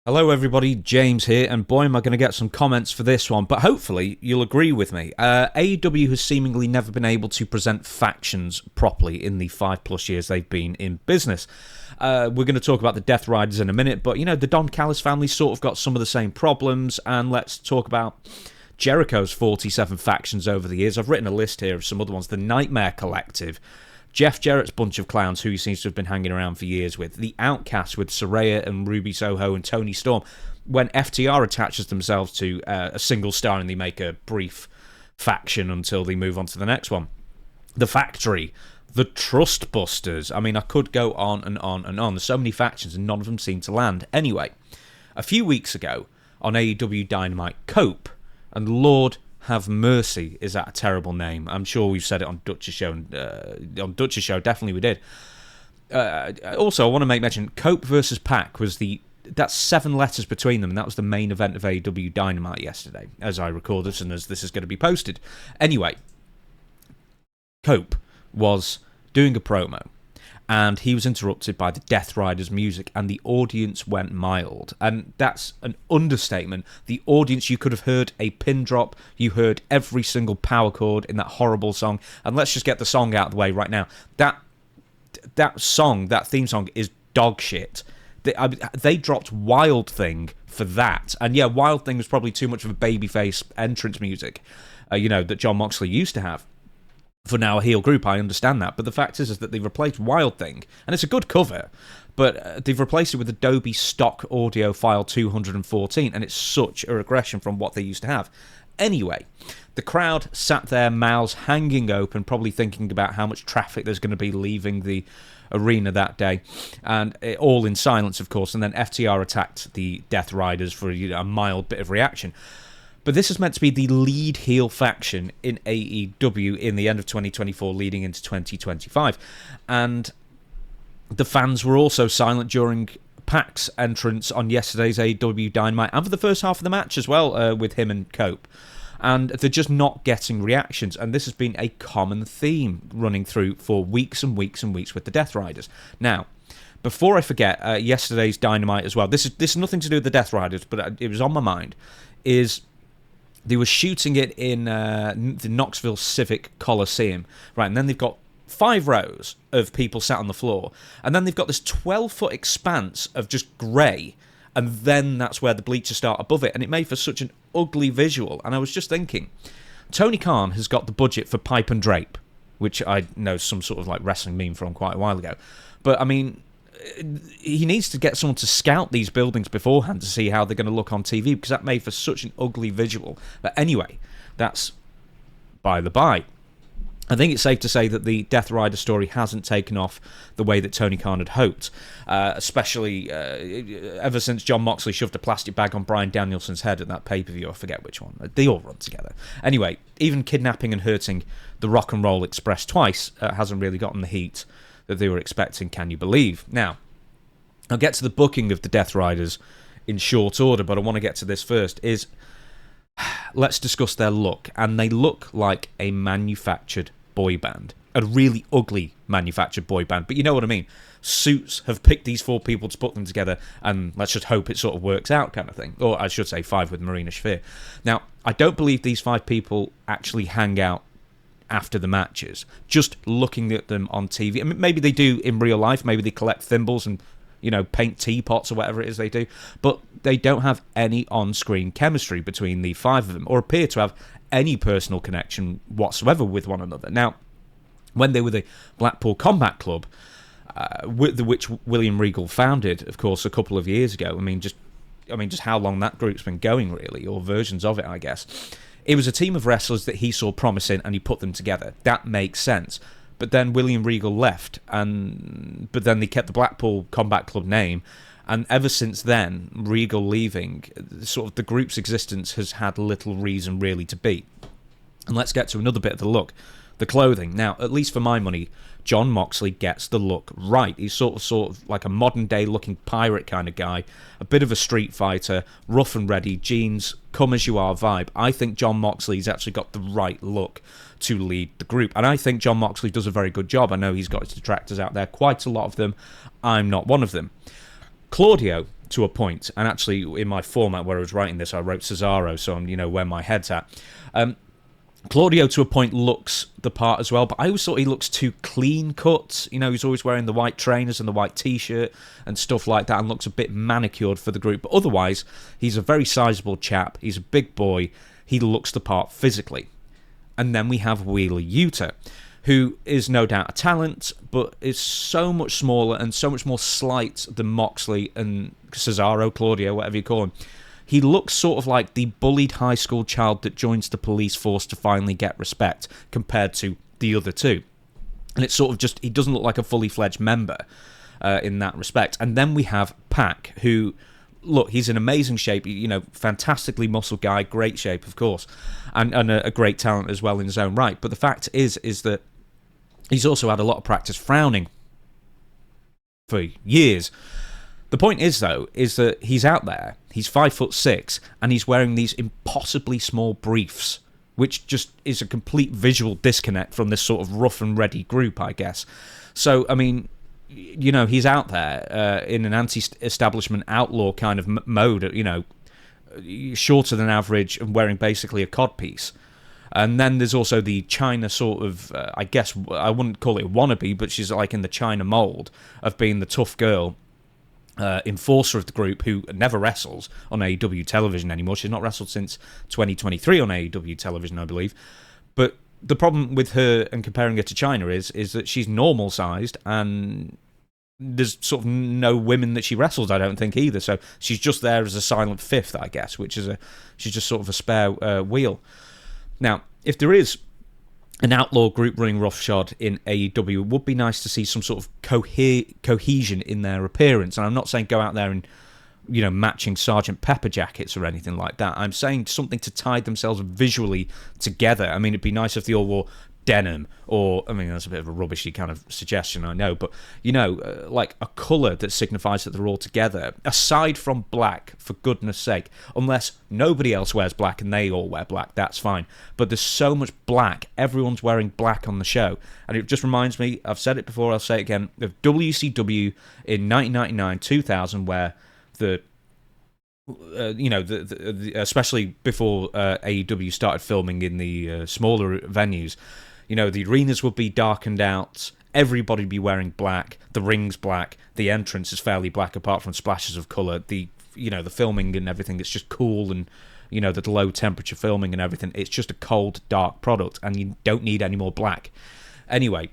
Hello everybody, James here, and boy am I going to get some comments for this one, but hopefully you'll agree with me. AEW has seemingly never been able to present factions properly in the 5+ years they've been in business. We're going to talk about the Death Riders in a minute, but you know, the Don Callis family sort of got some of the same problems, and let's talk about Jericho's 47 factions over the years. I've written a list here of some other ones. The Nightmare Collective, Jeff Jarrett's bunch of clowns, who he seems to have been hanging around for years with, the Outcasts with Saraya and Ruby Soho and Tony Storm, when FTR attaches themselves to a single star and they make a brief faction until they move on to the next one. The Factory, the Trust Busters. I mean, I could go on and on and on. There's so many factions and none of them seem to land. Anyway, a few weeks ago on AEW Dynamite, Cope, and Lord have mercy, is that a terrible name? I'm sure we've said it on Dutch's show. Definitely we did. Also, I want to make mention, Cope versus PAC was that's 7 letters between them, and that was the main event of AEW Dynamite yesterday, as I record this and as this is going to be posted. Anyway, Cope was doing a promo, and he was interrupted by the Death Riders music, and the audience went mild. And that's an understatement. The audience, you could have heard a pin drop, you heard every single power chord in that horrible song, and let's just get the song out of the way right now. That theme song is dog shit. They dropped Wild Thing for that, and yeah, Wild Thing was probably too much of a babyface entrance music, that Jon Moxley used to have. For now a heel group, I understand that, but the fact is that they've replaced Wild Thing, and it's a good cover, but they've replaced it with Adobe Stock Audio File 214, and it's such a regression from what they used to have. Anyway, the crowd sat there, mouths hanging open, probably thinking about how much traffic there's going to be leaving the arena that day, and all in silence, of course, and then FTR attacked the Death Riders for a mild bit of reaction. But this is meant to be the lead heel faction in AEW in the end of 2024 leading into 2025. And the fans were also silent during PAC's entrance on yesterday's AEW Dynamite and for the first half of the match as well with him and Cope. And they're just not getting reactions. And this has been a common theme running through for weeks and weeks and weeks with the Death Riders. Now, before I forget, yesterday's Dynamite as well, this is nothing to do with the Death Riders, but it was on my mind, is they were shooting it in the Knoxville Civic Coliseum, right? And then they've got 5 rows of people sat on the floor, and then they've got this 12-foot expanse of just grey, and then that's where the bleachers start above it, and it made for such an ugly visual. And I was just thinking, Tony Khan has got the budget for Pipe and Drape, which I know some sort of like wrestling meme from quite a while ago, but I mean, he needs to get someone to scout these buildings beforehand to see how they're going to look on TV, because that made for such an ugly visual. But anyway, that's by the by. I think it's safe to say that the Death Rider story hasn't taken off the way that Tony Khan had hoped, especially ever since Jon Moxley shoved a plastic bag on Bryan Danielson's head at that pay-per-view. I forget which one. They all run together. Anyway, even kidnapping and hurting the Rock and Roll Express twice hasn't really gotten the heat that they were expecting, can you believe? Now, I'll get to the booking of the Death Riders in short order, but I want to get to this first, let's discuss their look. And they look like a manufactured boy band. A really ugly manufactured boy band, but you know what I mean. Suits have picked these 4 people to put them together, and let's just hope it sort of works out kind of thing. Or I should say 5 with Marina Shafir. Now, I don't believe these 5 people actually hang out after the matches, just looking at them on TV. I mean, maybe they do in real life, maybe they collect thimbles and paint teapots or whatever it is they do, but they don't have any on-screen chemistry between the 5 of them, or appear to have any personal connection whatsoever with one another. Now, when they were the Blackpool Combat Club, which William Regal founded, of course, a couple of years ago, I mean, just how long that group's been going, really, or versions of it, I guess. It was a team of wrestlers that he saw promising, and he put them together. That makes sense. But then William Regal left, but then they kept the Blackpool Combat Club name, and ever since then, Regal leaving, sort of the group's existence has had little reason really to be. And let's get to another bit of the look. The clothing. Now, at least for my money, Jon Moxley gets the look right. He's sort of like a modern-day looking pirate kind of guy, a bit of a street fighter, rough and ready, jeans, come-as-you-are vibe. I think Jon Moxley's actually got the right look to lead the group, and I think Jon Moxley does a very good job. I know he's got his detractors out there, quite a lot of them. I'm not one of them. Claudio to a point. And actually, in my format where I was writing this, I wrote Cesaro, so I'm, where my head's at. Claudio, to a point, looks the part as well, but I always thought he looks too clean-cut. He's always wearing the white trainers and the white T-shirt and stuff like that, and looks a bit manicured for the group. But otherwise, he's a very sizable chap. He's a big boy. He looks the part physically. And then we have Wheeler Yuta, who is no doubt a talent, but is so much smaller and so much more slight than Moxley and Cesaro, Claudio, whatever you call him. He looks sort of like the bullied high school child that joins the police force to finally get respect, compared to the other two. And it's sort of just, he doesn't look like a fully fledged member in that respect. And then we have PAC, who, look, he's in amazing shape, fantastically muscled guy, great shape, of course, and a great talent as well in his own right. But the fact is that he's also had a lot of practice frowning for years. The point is, though, is that he's out there, he's 5'6", and he's wearing these impossibly small briefs, which just is a complete visual disconnect from this sort of rough and ready group, I guess. So, I mean, he's out there in an anti-establishment outlaw kind of mode, shorter than average and wearing basically a codpiece. And then there's also the China sort of, I guess, I wouldn't call it a wannabe, but she's like in the China mold of being the tough girl, enforcer of the group, who never wrestles on AEW television anymore. She's not wrestled since 2023 on AEW television, I believe. But the problem with her and comparing her to China is that she's normal sized, and there's sort of no women that she wrestles, I don't think, either. So she's just there as a silent fifth, I guess, which is she's just sort of a spare wheel. Now, if there is an outlaw group running roughshod in AEW, it would be nice to see some sort of cohesion in their appearance. And I'm not saying go out there and, matching Sergeant Pepper jackets or anything like that. I'm saying something to tie themselves visually together. I mean, it'd be nice if they all wore denim, or, I mean, that's a bit of a rubbishy kind of suggestion, I know, but, like a colour that signifies that they're all together, aside from black, for goodness sake. Unless nobody else wears black and they all wear black, that's fine. But there's so much black, everyone's wearing black on the show, and it just reminds me, I've said it before, I'll say it again, of WCW in 1999, 2000, where especially before AEW started filming in the smaller venues, the arenas would be darkened out, everybody would be wearing black, the ring's black, the entrance is fairly black apart from splashes of colour, the filming and everything, it's just cool, and the low temperature filming and everything, it's just a cold, dark product, and you don't need any more black. Anyway,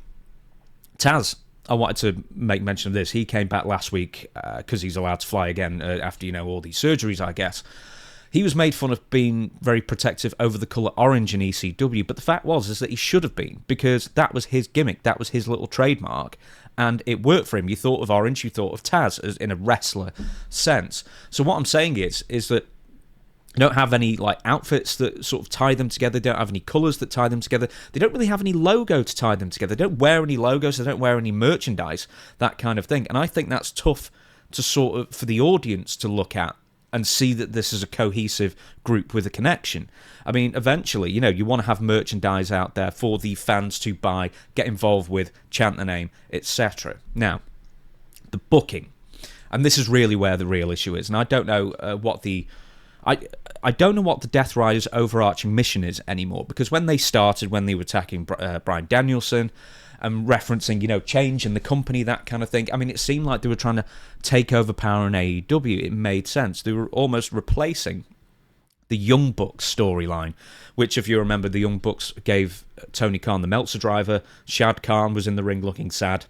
Taz, I wanted to make mention of this. He came back last week because he's allowed to fly again after, all these surgeries, I guess. He was made fun of being very protective over the colour orange in ECW, but the fact is that he should have been, because that was his gimmick, that was his little trademark, and it worked for him. You thought of orange, you thought of Taz as in a wrestler sense. So what I'm saying is that they don't have any outfits that sort of tie them together. They don't have any colours that tie them together. They don't really have any logo to tie them together. They don't wear any logos. They don't wear any merchandise, that kind of thing. And I think that's tough to sort of, for the audience to look at and see that this is a cohesive group with a connection. I mean, eventually, you want to have merchandise out there for the fans to buy, get involved with, chant the name, etc. Now, the booking. And this is really where the real issue is. And I don't know what the Death Riders' overarching mission is anymore, because when they started, when they were attacking Bryan Danielson and referencing, change in the company, that kind of thing, I mean, it seemed like they were trying to take over power in AEW. It made sense. They were almost replacing the Young Bucks storyline, which, if you remember, the Young Bucks gave Tony Khan the Meltzer driver. Shad Khan was in the ring looking sad.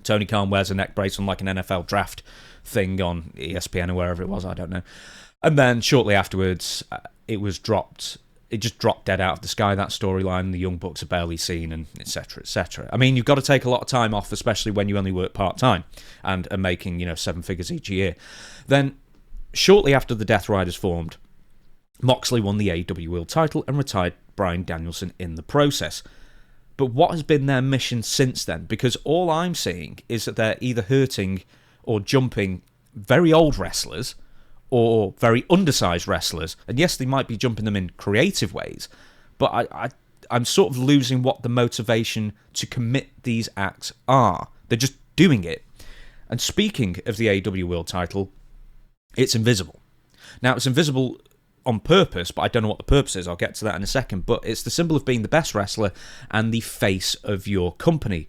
Tony Khan wears a neck brace on like an NFL draft thing on ESPN or wherever it was, I don't know. And then shortly afterwards, it was dropped. It just dropped dead out of the sky, that storyline. The Young Bucks are barely seen, and etc., etc. I mean, you've got to take a lot of time off, especially when you only work part-time and are making, 7 figures each year. Then, shortly after the Death Riders formed, Moxley won the AEW World title and retired Bryan Danielson in the process. But what has been their mission since then? Because all I'm seeing is that they're either hurting or jumping very old wrestlers or very undersized wrestlers. And yes, they might be jumping them in creative ways, but I'm sort of losing what the motivation to commit these acts are. They're just doing it. And speaking of the AEW World title, It's invisible. Now, it's invisible on purpose, but I don't know what the purpose is. I'll get to that in a second. But it's the symbol of being the best wrestler and the face of your company.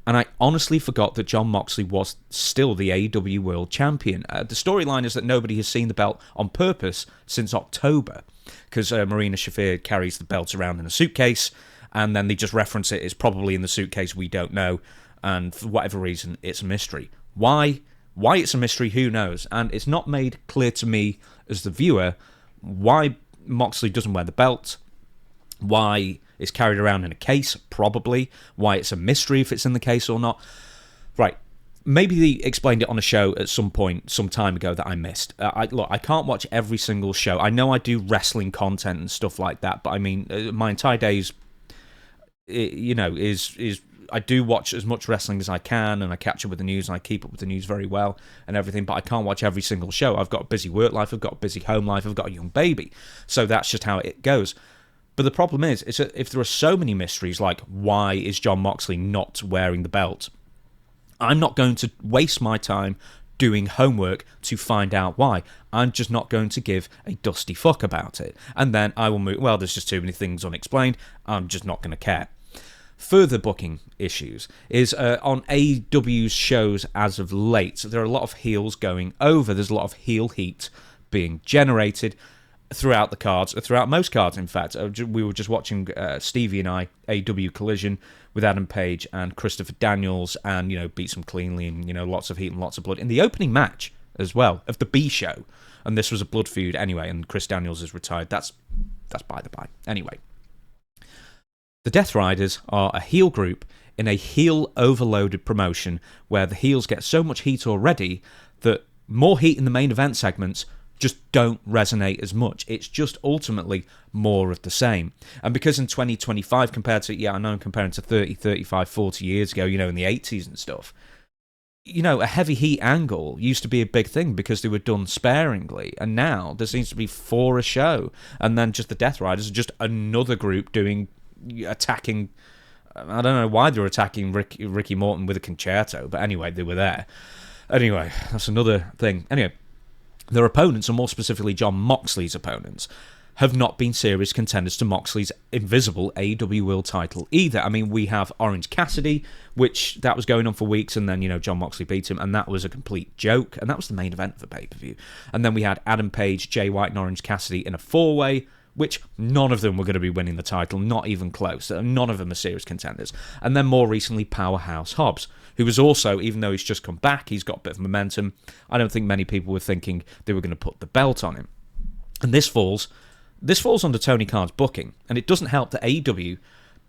And I honestly forgot that Jon Moxley was still the AEW World Champion. The storyline is that nobody has seen the belt on purpose since October, because Marina Shafir carries the belt around in a suitcase, and then they just reference it. It's probably in the suitcase, we don't know, and for whatever reason, it's a mystery. Why it's a mystery, who knows? And it's not made clear to me as the viewer why Moxley doesn't wear the belt, why it's carried around in a case, probably, why it's a mystery if it's in the case or not. Right, maybe they explained it on a show at some point, some time ago, that I missed. I can't watch every single show. I know I do wrestling content and stuff like that, but I mean, my entire days, is I do watch as much wrestling as I can, and I catch up with the news, and I keep up with the news very well and everything, but I can't watch every single show. I've got a busy work life, I've got a busy home life, I've got a young baby, so that's just how it goes. But the problem is that if there are so many mysteries, like why is Jon Moxley not wearing the belt, I'm not going to waste my time doing homework to find out why. I'm just not going to give a dusty fuck about it. And then I will move, well, there's just too many things unexplained, I'm just not going to care. Further booking issues is on AEW's shows as of late. So there are a lot of heels going over. There's a lot of heel heat being generated throughout the cards, throughout most cards, in fact. We were just watching Stevie and I, AEW Collision, with Adam Page and Christopher Daniels, and, beats them cleanly, and, lots of heat and lots of blood. In the opening match, as well, of the B show, and this was a blood feud anyway, and Chris Daniels is retired. That's by the by. Anyway. The Death Riders are a heel group in a heel-overloaded promotion where the heels get so much heat already that more heat in the main event segments just don't resonate as much. It's just ultimately more of the same. And because in 2025 compared to, I know I'm comparing to 30, 35, 40 years ago, in the 80s and stuff, a heavy heat angle used to be a big thing because they were done sparingly, and now there seems to be 4 a show, and then just the Death Riders are just another group attacking. I don't know why they were attacking Ricky Morton with a concerto, but anyway, they were there. Anyway, that's another thing. Anyway, their opponents, and more specifically Jon Moxley's opponents, have not been serious contenders to Moxley's invisible AEW World title either. I mean, we have Orange Cassidy, which that was going on for weeks, and then, Jon Moxley beat him, and that was a complete joke, and that was the main event of the pay-per-view. And then we had Adam Page, Jay White, and Orange Cassidy in a 4-way, which none of them were going to be winning the title, not even close. None of them are serious contenders. And then more recently, Powerhouse Hobbs, who was also, even though he's just come back, he's got a bit of momentum. I don't think many people were thinking they were going to put the belt on him. And this falls under Tony Khan's booking, and it doesn't help that AEW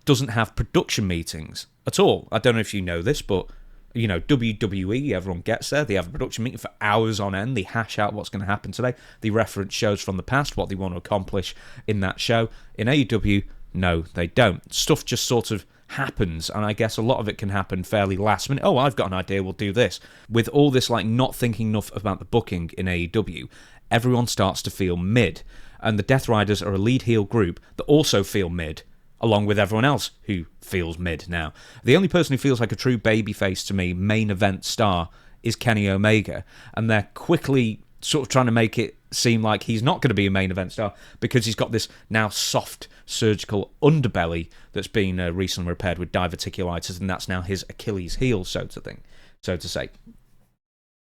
doesn't have production meetings at all. I don't know if you know this, but WWE, everyone gets there. They have a production meeting for hours on end. They hash out what's going to happen today. They reference shows from the past, what they want to accomplish in that show. In AEW, no, they don't. Stuff just sort of happens, and I guess a lot of it can happen fairly last minute. Oh, I've got an idea, we'll do this. With all this, not thinking enough about the booking in AEW, everyone starts to feel mid. And the Death Riders are a lead heel group that also feel mid, along with everyone else who feels mid now. The only person who feels like a true babyface to me, main event star, is Kenny Omega. And they're quickly sort of trying to make it seem like he's not going to be a main event star because he's got this now soft surgical underbelly that's been recently repaired with diverticulitis, and that's now his Achilles heel, so to say.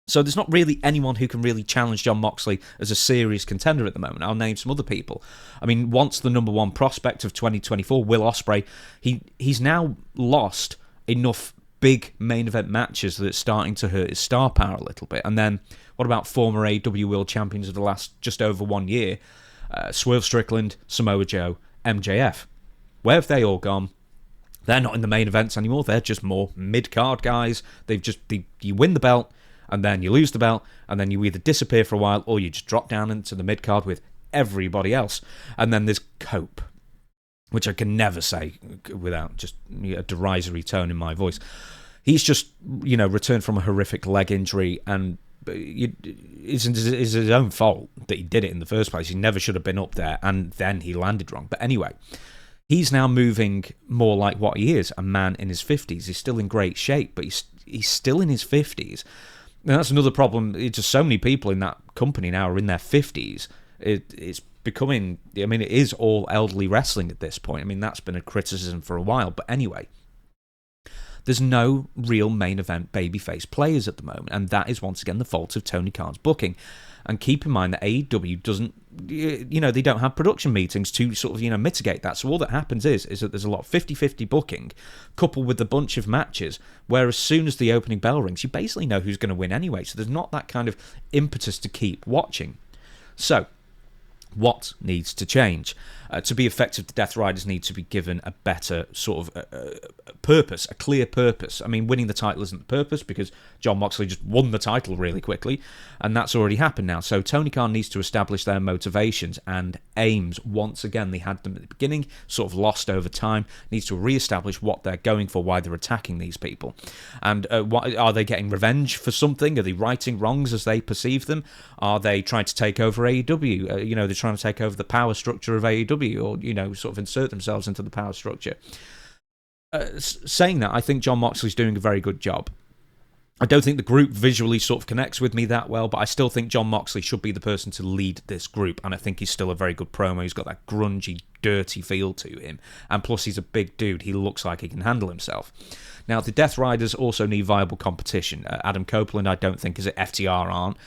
So there's not really anyone who can really challenge Jon Moxley as a serious contender at the moment. I'll name some other people. I mean, once the number one prospect of 2024, Will Ospreay, he's now lost enough big main event matches that it's starting to hurt his star power a little bit. And then what about former AEW World Champions of the last just over 1 year? Swerve Strickland, Samoa Joe, MJF. Where have they all gone? They're not in the main events anymore. They're just more mid-card guys. You win the belt, and then you lose the belt, and then you either disappear for a while or you just drop down into the mid-card with everybody else. And then there's Cope, which I can never say without just a derisory tone in my voice. He's just, returned from a horrific leg injury, and it's his own fault that he did it in the first place. He never should have been up there, and then he landed wrong. But anyway, he's now moving more like what he is, a man in his 50s. He's still in great shape, but he's still in his 50s. And that's another problem. It's just so many people in that company now are in their 50s. It's becoming, I mean, it is all elderly wrestling at this point. I mean, that's been a criticism for a while. But anyway, there's no real main event babyface players at the moment. And that is, once again, the fault of Tony Khan's booking. And keep in mind that AEW doesn't, they don't have production meetings to sort of, mitigate that. So all that happens is that there's a lot of 50-50 booking coupled with a bunch of matches where as soon as the opening bell rings, you basically know who's going to win anyway. So there's not that kind of impetus to keep watching. So what needs to change? To be effective, the Death Riders need to be given a better sort of purpose, a clear purpose. I mean, winning the title isn't the purpose because Jon Moxley just won the title really quickly, and that's already happened now. So Tony Khan needs to establish their motivations and aims. Once again, they had them at the beginning, sort of lost over time. Needs to re-establish what they're going for, why they're attacking these people. And what, are they getting revenge for something? Are they righting wrongs as they perceive them? Are they trying to take over AEW? They're trying to take over the power structure of AEW, or sort of insert themselves into the power structure. Saying that, I think Jon Moxley's doing a very good job. I don't think the group visually sort of connects with me that well, but I still think Jon Moxley should be the person to lead this group, and I think he's still a very good promo. He's got that grungy, dirty feel to him, and plus he's a big dude. He looks like he can handle himself. Now, the Death Riders also need viable competition. Adam Copeland, I don't think, is it. FTR aren't.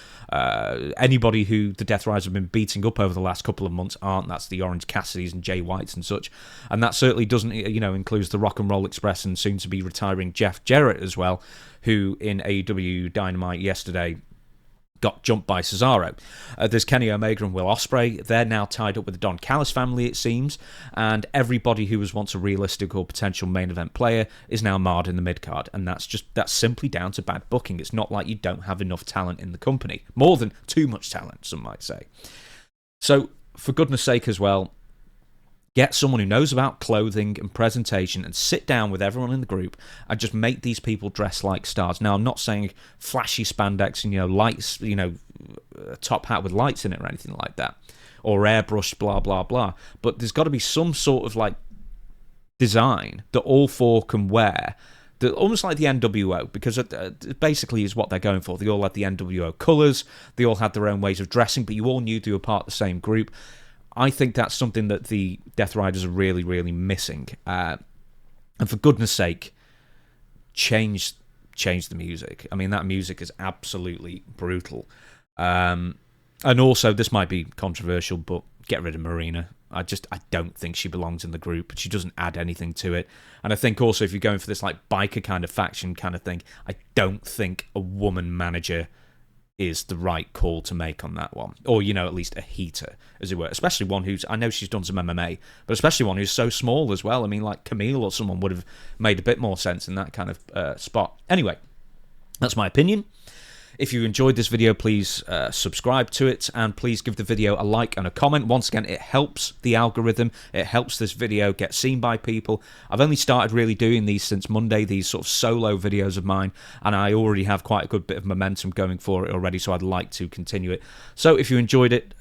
Anybody who the Death Riders have been beating up over the last couple of months aren't. That's the Orange Cassidys and Jay Whites and such. And that certainly doesn't, includes the Rock and Roll Express and soon to be retiring Jeff Jarrett as well, who in AEW Dynamite yesterday got jumped by Cesaro. There's Kenny Omega and Will Ospreay. They're now tied up with the Don Callis family, it seems, and everybody who was once a realistic or potential main event player is now marred in the mid-card, and that's simply down to bad booking. It's not like you don't have enough talent in the company. More than too much talent, some might say. So, for goodness sake as well, get someone who knows about clothing and presentation and sit down with everyone in the group and just make these people dress like stars. Now, I'm not saying flashy spandex and, lights, a top hat with lights in it or anything like that, or airbrushed, blah, blah, blah. But there's got to be some sort of, design that all four can wear, that almost like the NWO, because it basically is what they're going for. They all had the NWO colours, they all had their own ways of dressing, but you all knew they were part of the same group. I think that's something that the Death Riders are really, really missing. And for goodness sake, change the music. I mean, that music is absolutely brutal. And also, this might be controversial, but get rid of Marina. I don't think she belongs in the group. She doesn't add anything to it. And I think also, if you're going for this biker kind of faction kind of thing, I don't think a woman manager is the right call to make on that one, or at least a heater, as it were, especially one who's, I know she's done some MMA, but especially one who's so small as well. I mean, like Camille or someone would have made a bit more sense in that kind of spot. Anyway, that's my opinion. If you enjoyed this video, please subscribe to it, and please give the video a like and a comment. Once again, it helps the algorithm. It helps this video get seen by people. I've only started really doing these since Monday, these sort of solo videos of mine, and I already have quite a good bit of momentum going for it already, so I'd like to continue it. So if you enjoyed it,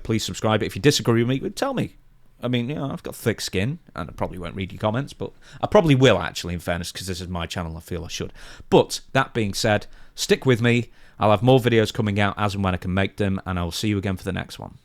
please subscribe. If you disagree with me, tell me. I mean, I've got thick skin, and I probably won't read your comments, but I probably will, actually, in fairness, because this is my channel. I feel I should. But that being said, stick with me. I'll have more videos coming out as and when I can make them, and I will see you again for the next one.